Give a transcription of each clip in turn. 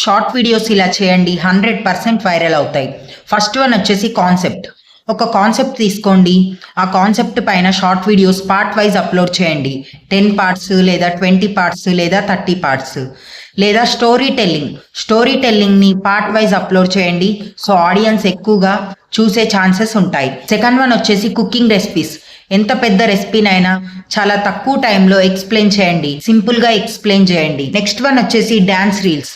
Short videos ఇలా చేయండి, 100% viral అవుతాయి. ఫస్ట్ వన్ వచ్చేసి కాన్సెప్ట్. ఒక కాన్సెప్ట్ తీసుకోండి, ఆ కాన్సెప్ట్ పైన short videos part wise upload చేయండి. 10 పార్ట్స్ లేదా 20 పార్ట్స్ లేదా 30 పార్ట్స్. లేదా స్టోరీ టెల్లింగ్ని పార్ట్ వైజ్ అప్లోడ్ చేయండి. సో ఆడియన్స్ ఎక్కువగా చూసే ఛాన్సెస్ ఉంటాయి. సెకండ్ వన్ వచ్చేసి కుకింగ్ రెసిపీస్. ఎంత పెద్ద రెసిపీనైనా చాలా తక్కువ టైంలో ఎక్స్ప్లెయిన్ చేయండి, సింపుల్గా ఎక్స్ప్లెయిన్ చేయండి. నెక్స్ట్ వన్ వచ్చేసి డ్యాన్స్ రీల్స్.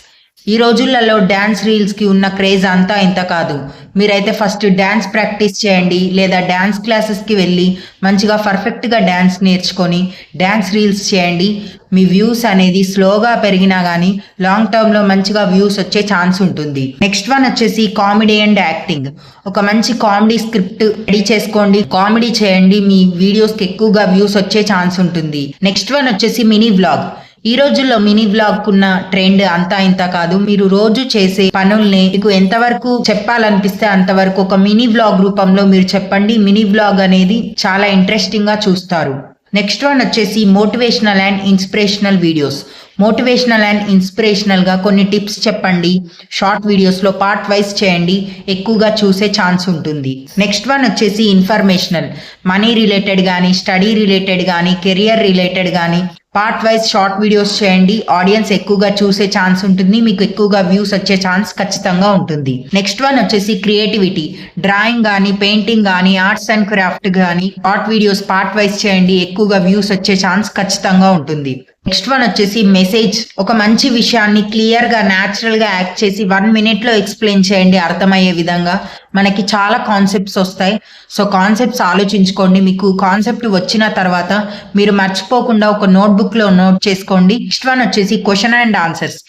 ఈ రోజులలో డ్యాన్స్ రీల్స్కి ఉన్న క్రేజ్ అంతా ఇంత కాదు. మీరైతే ఫస్ట్ డ్యాన్స్ ప్రాక్టీస్ చేయండి, లేదా డ్యాన్స్ క్లాసెస్కి వెళ్ళి మంచిగా పర్ఫెక్ట్గా డ్యాన్స్ నేర్చుకొని డ్యాన్స్ రీల్స్ చేయండి. మీ వ్యూస్ అనేది స్లోగా పెరిగినా కానీ లాంగ్ టర్మ్లో మంచిగా వ్యూస్ వచ్చే ఛాన్స్ ఉంటుంది. నెక్స్ట్ వన్ వచ్చేసి కామెడీ అండ్ యాక్టింగ్. ఒక మంచి కామెడీ స్క్రిప్ట్ రెడీ చేసుకోండి, కామెడీ చేయండి, మీ వీడియోస్కి ఎక్కువగా వ్యూస్ వచ్చే ఛాన్స్ ఉంటుంది. నెక్స్ట్ వన్ వచ్చేసి మినీ వ్లాగ్. ఈ రోజుల్లో మినీ వ్లాగ్ ఉన్న ట్రెండ్ అంతా ఇంత కాదు. మీరు రోజు చేసే పనుల్ని మీకు ఎంతవరకు చెప్పాలనిపిస్తే అంతవరకు ఒక మినీ వ్లాగ్ రూపంలో మీరు చెప్పండి. మినీ వ్లాగ్ అనేది చాలా ఇంట్రెస్టింగ్ గా చూస్తారు. నెక్స్ట్ వన్ వచ్చేసి motivational and inspirational videos. Motivational and ఇన్స్పిరేషనల్గా కొన్ని టిప్స్ చెప్పండి. షార్ట్ వీడియోస్లో పార్ట్ వైజ్ చేయండి, ఎక్కువగా చూసే ఛాన్స్ ఉంటుంది. నెక్స్ట్ వన్ వచ్చేసి ఇన్ఫర్మేషనల్. మనీ రిలేటెడ్ కానీ, స్టడీ రిలేటెడ్ కానీ, కెరియర్ రిలేటెడ్ కానీ పార్ట్ వైజ్ షార్ట్ వీడియోస్ చేయండి. ఆడియన్స్ ఎక్కువగా చూసే ఛాన్స్ ఉంటుంది, మీకు ఎక్కువగా వ్యూస్ వచ్చే ఛాన్స్ ఖచ్చితంగా ఉంటుంది. నెక్స్ట్ వన్ వచ్చేసి క్రియేటివిటీ. డ్రాయింగ్ కానీ, పెయింటింగ్ కానీ, ఆర్ట్స్ అండ్ క్రాఫ్ట్ కానీ షార్ట్ వీడియోస్ పార్ట్ వైజ్ చేయండి, ఎక్కువగా వ్యూస్ వచ్చే ఛాన్స్ ఖచ్చితంగా ఉంటుంది. నెక్స్ట్ వన్ వచ్చేసి మెసేజ్. ఒక మంచి విషయాన్ని క్లియర్గా న్యాచురల్గా యాక్ట్ చేసి 1 minute ఎక్స్ప్లెయిన్ చేయండి అర్థమయ్యే విధంగా. మనకి చాలా కాన్సెప్ట్స్ వస్తాయి. సో కాన్సెప్ట్స్ ఆలోచించుకోండి. మీకు కాన్సెప్ట్ వచ్చిన తర్వాత మీరు మర్చిపోకుండా ఒక నోట్బుక్లో నోట్ చేసుకోండి. నెక్స్ట్ వన్ వచ్చేసి question and answers.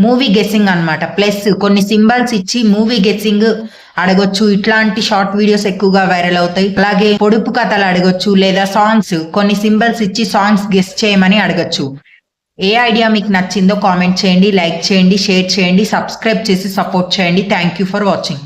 Movie guessing అనమాట. ప్లస్ కొన్ని సింబల్స్ ఇచ్చి మూవీ గెస్సింగ్ అడగొచ్చు. ఇట్లాంటి షార్ట్ వీడియోస్ ఎక్కువగా వైరల్ అవుతాయి. అలాగే పొడుపు కథలు అడగొచ్చు, లేదా సాంగ్స్ కొన్ని సింబల్స్ ఇచ్చి సాంగ్స్ గెస్ చేయమని అడగొచ్చు. ఏ ఐడియా మీకు నచ్చిందో కామెంట్ చేయండి, లైక్ చేయండి, షేర్ చేయండి, సబ్స్క్రైబ్ చేసి సపోర్ట్ చేయండి. Thank you for watching.